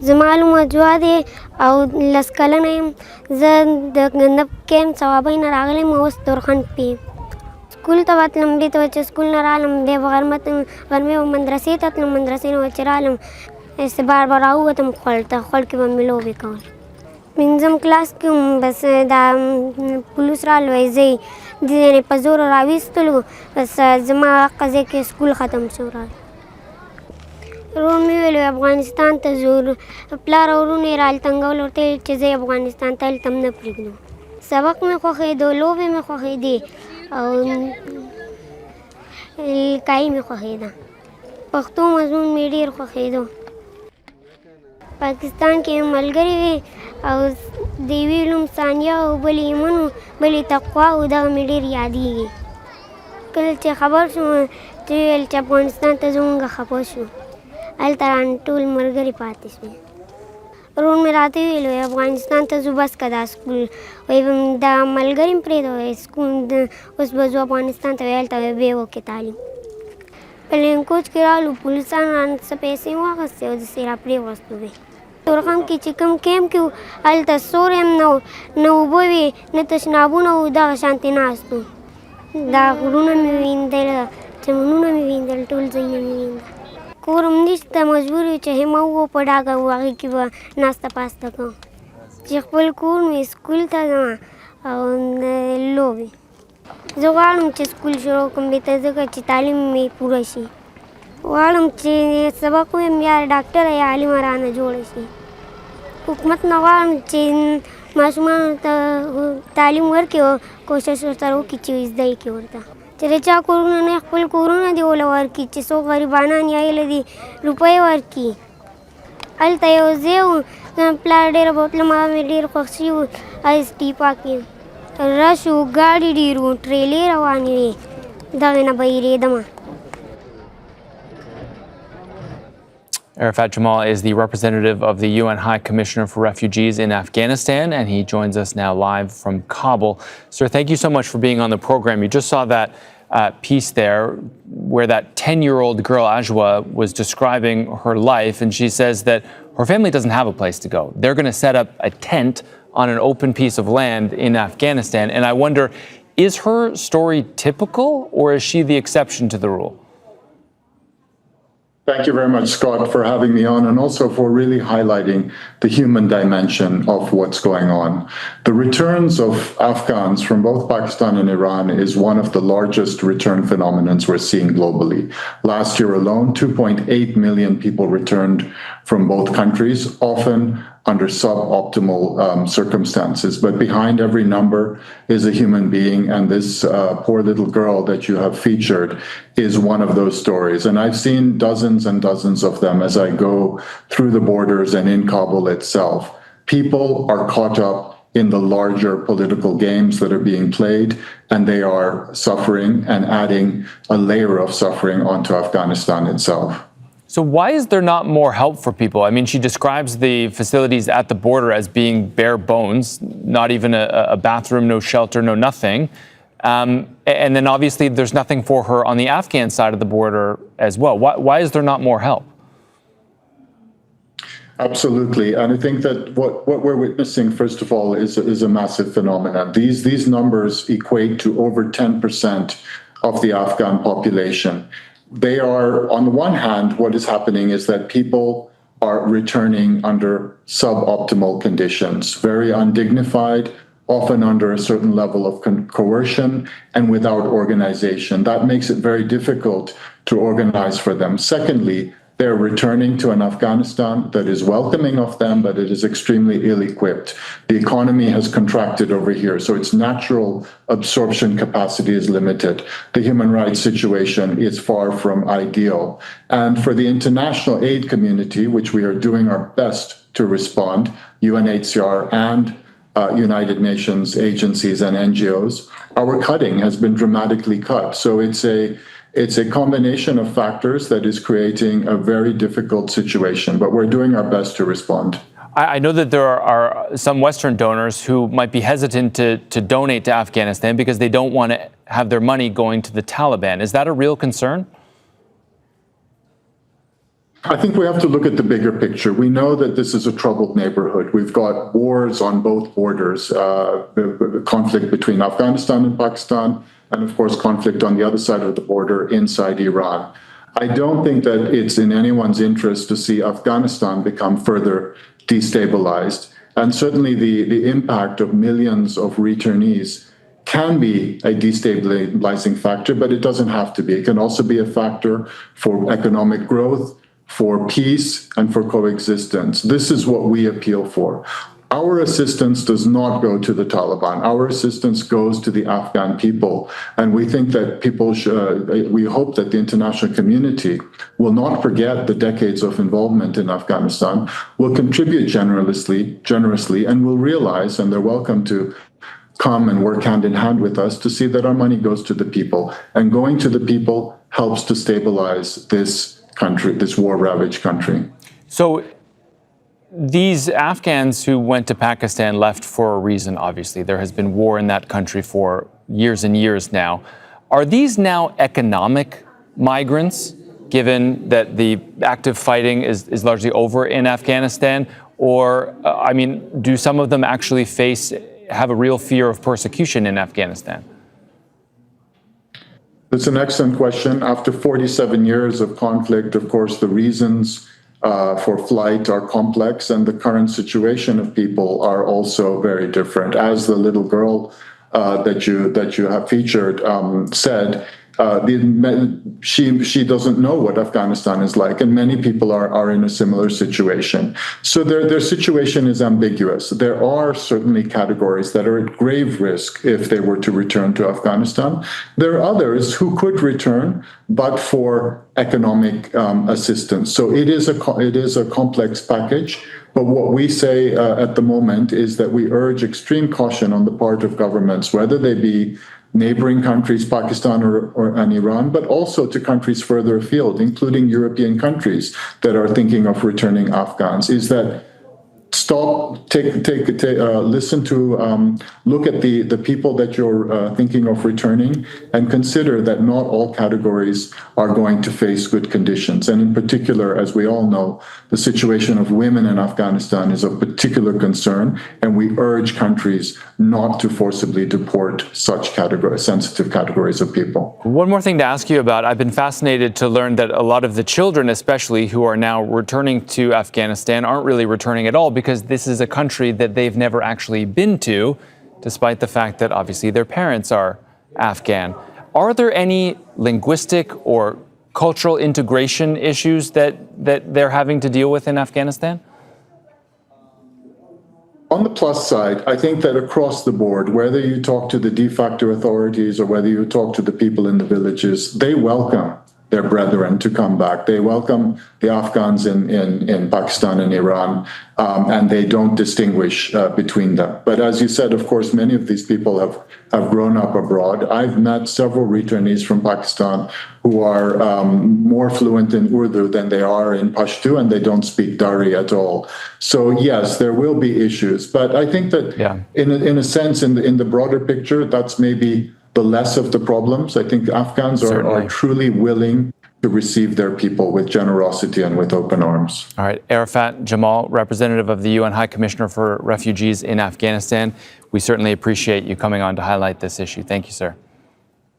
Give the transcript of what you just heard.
زما نوم اجوا دی او لس کلنه یم. زه د ګندب کیمپ ثوابۍ نه راغلی یم، اوس تورخم کې یم. سکول ته وتلم، دې ته چې سکول نه رالم بیا به غرمې به مدرسې ته تلم، مدرسې نه چې رالم استبار به راووتم خوړ ته. خوړ کې به مې لوبې کول. پنځم کلاس کې وم، بس دا پولیس رالو وایي زه یې دې په زور راویستلو، بس زما هغه ځای کې سکول ختم شو. ورور مې ویل افغانستان ته ځو، پلار او ورونه یې رالتنګول، ورته یې چې زه افغانستان ته هلته هم نه پرېږدم. سبق مې خوښېدو، لوبې مې خوښېدې او الکایي مې خوښېده. پښتو مضمون مې ډېر خوښېدو. پاکستان کې مې ملګري وې او د یوې نوم ثانیه او بلې ایمن و، بلې تقوا و، دغه مې ډېر یادېږي. کله چې خبر شوم چې ویل چې افغانستان ته ځو، موږ خفه شو. هلته رانه ټول ملګري پاتې شوې. ورور مې راته ویل وایي افغانستان ته ځو، بس که دا سکول وایي دا ملګري هم پرېږده، وایي سکول اوس به ځو افغانستان ته، وایي هلته به بیا وکړې تعلیم. پلین کوچ کې رالو، پولیسانو رانه څه پیسې واخیستې او داسې را پرېوستو وې. تورخم کې چې کوم کیمپ کې وو هلته سوری هم نه و، نه اوبه وې، نه تشنابونه وو، دغه شانتې ناست وو. دا غرونه مې ویندل، چمنونه مې ویندل، ټول ځایونه مې ویندل. کور هم نشته، مجبور یو چې همه وو په ډاګه وو، هغې کې به ناسته پاسته کوم. چې خپل کور مې سکول ته ځم او لوبې. زه غواړم چې سکول شروع کړم بېرته، ځکه چې تعلیم مې پوره شي. غواړم چې سبق ووایم یا ډاکټره یا عالمه رانه جوړه شي. حکومت نه غواړم چې ماشومانو ته تعلیم ورکړي او کوشش ورسره وکړي چې زده یې کړي ورته. چې د چا کورونه نه خپل کورونه دې وله ورکړي، چې څوک غریبانان یا ایله دې روپۍ ورکړي. هلته یو ځای و، زما پلار ډېره بوتله، ما مې ډېر خوښ شوي وو. ایس ټیپا کې رش و، ګاډي ډېر وو، ټرېلې روانې وې، دغې نه به هېرېدمه. Arafat Jamal is the representative of the UN High Commissioner for Refugees in Afghanistan, and he joins us now live from Kabul. Sir, thank you so much for being on the program. You just saw that piece there where that 10-year-old girl, Ajwa, was describing her life, and she says that her family doesn't have a place to go. They're going to set up a tent on an open piece of land in Afghanistan, and I wonder, is her story typical, or is she the exception to the rule? Thank you very much, Scott, for having me on and also for really highlighting the human dimension of what's going on. The returns of Afghans from both Pakistan and Iran is one of the largest return phenomena we're seeing globally. Last year alone, 2.8 million people returned from both countries, often under suboptimal circumstances. But behind every number is a human being, and this poor little girl that you have featured is one of those stories. And I've seen dozens and dozens of them as I go through the borders and in Kabul itself. People are caught up in the larger political games that are being played, and they are suffering and adding a layer of suffering onto Afghanistan itself. So why is there not more help for people? I mean, she describes the facilities at the border as being bare bones, not even a bathroom, no shelter, no nothing. And then obviously there's nothing for her on the Afghan side of the border as well. Why is there not more help? Absolutely. And I think that what we're witnessing, first of all, is a massive phenomenon. These numbers equate to over 10% of the Afghan population. They are, on the one hand, what is happening is that people are returning under suboptimal conditions, very undignified, often under a certain level of coercion and without organization. That makes it very difficult to organize for them. Secondly, they're returning to an Afghanistan that is welcoming of them, but it is extremely ill-equipped. The economy has contracted over here, so its natural absorption capacity is limited. The human rights situation is far from ideal. And for the international aid community, which we are doing our best to respond, UNHCR and United Nations agencies and NGOs, our cutting has been dramatically cut. So it's a combination of factors that is creating a very difficult situation, but we're doing our best to respond. I know that there are some Western donors who might be hesitant to donate to Afghanistan because they don't want to have their money going to the Taliban. Is that a real concern? I think we have to look at the bigger picture. We know that this is a troubled neighborhood. We've got wars on both borders, the conflict between Afghanistan and Pakistan, and of course, conflict on the other side of the border inside Iran. I don't think that it's in anyone's interest to see Afghanistan become further destabilized. And certainly the impact of millions of returnees can be a destabilizing factor, but it doesn't have to be. It can also be a factor for economic growth, for peace, and for coexistence. This is what we appeal for. Our assistance does not go to the Taliban. Our assistance goes to the Afghan people. And we think that we hope that the international community will not forget the decades of involvement in Afghanistan, will contribute generously, and will realize, and they're welcome to come and work hand in hand with us to see that our money goes to the people. And going to the people helps to stabilize this country, this war-ravaged country. So these Afghans who went to Pakistan left for a reason, obviously. There has been war in that country for years and years now. Are these now economic migrants, given that the active fighting is largely over in Afghanistan? Or, do some of them actually have a real fear of persecution in Afghanistan? It's an excellent question. After 47 years of conflict, of course, the reasons for flight are complex, and the current situation of people are also very different. As the little girl that you have featured said, she doesn't know what Afghanistan is like, and many people are in a similar situation. So their situation is ambiguous. There are certainly categories that are at grave risk if they were to return to Afghanistan. There are others who could return, but for economic assistance. So it is a complex package. But what we say at the moment is that we urge extreme caution on the part of governments, whether they be neighboring countries, Pakistan and Iran, but also to countries further afield, including European countries that are thinking of returning Afghans, is that listen to, look at the people that you're thinking of returning, and consider that not all categories are going to face good conditions. And in particular, as we all know, the situation of women in Afghanistan is of particular concern, and we urge countries not to forcibly deport such sensitive categories of people. One more thing to ask you about. I've been fascinated to learn that a lot of the children, especially who are now returning to Afghanistan, aren't really returning at all, because this is a country that they've never actually been to, despite the fact that obviously their parents are Afghan. Are there any linguistic or cultural integration issues that they're having to deal with in Afghanistan? On the plus side, I think that across the board, whether you talk to the de facto authorities or whether you talk to the people in the villages, they welcome their brethren to come back. They welcome the Afghans in Pakistan and Iran, and they don't distinguish between them. But as you said, of course, many of these people have grown up abroad. I've met several returnees from Pakistan who are more fluent in Urdu than they are in Pashto, and they don't speak Dari at all. So yes, there will be issues. But I think that in a sense, in the broader picture, that's maybe the less of the problems. I think Afghans are truly willing to receive their people with generosity and with open arms. All right, Arafat Jamal, representative of the UN High Commissioner for Refugees in Afghanistan. We certainly appreciate you coming on to highlight this issue. Thank you, sir.